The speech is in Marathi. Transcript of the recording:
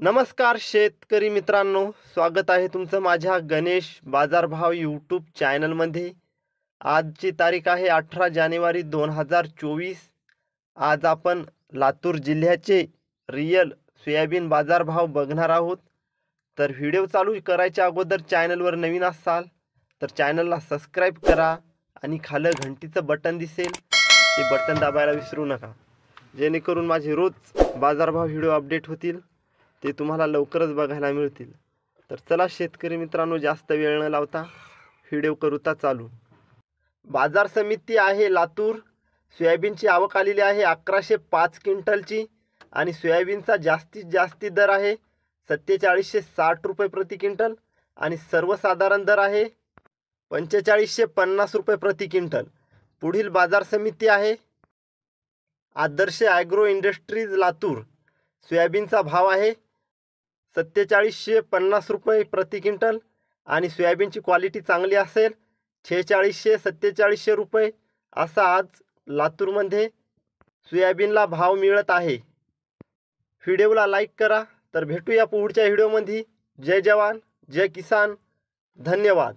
नमस्कार शेतकरी मित्रांनो, स्वागत आहे तुमचं माझ्या गणेश बाजारभाव यूट्यूब चॅनलमध्ये। आजची तारीख आहे 18 जानेवारी 2024। आज आपण लातूर जिल्ह्याचे रियल सोयाबीन बाजारभाव बघणार आहोत। तर व्हिडिओ चालू करायच्या अगोदर चॅनलवर नवीन असाल तर चॅनलला सबस्क्राइब करा आणि खाली घंटीचं बटन दिसेल ते बटन दाबायला विसरू नका, जेणेकरून माझे रोज बाजारभाव व्हिडिओ अपडेट होतील, ते तुम्हाला लवकरच बघायला मिळतील। तर चला शेतकरी मित्रांनो, जास्त वेळ न लावता व्हिडिओ करूता चालू। बाजार समिती आहे लातूर। सोयाबीनची आवक आलेली आहे 1105 क्विंटलची आणि सोयाबीनचा जास्तीत जास्ती दर आहे 4760 रुपये प्रति क्विंटल आणि सर्वसाधारण दर आहे 4550 रुपये प्रति क्विंटल। पुढील बाजार समिती आहे आदर्श ॲग्रो इंडस्ट्रीज लातूर। सोयाबीनचा भाव आहे 4750 रुपये प्रति क्विंटल आणि सोयाबीनची क्वालिटी चांगली असेल 4600-4700 रुपये असा आज लातूरमध्ये सोयाबीनला भाव मिळत आहे। व्हिडिओला लाईक करा। तर भेटूया पुढच्या व्हिडिओमध्ये। जय जवान जय किसान, धन्यवाद।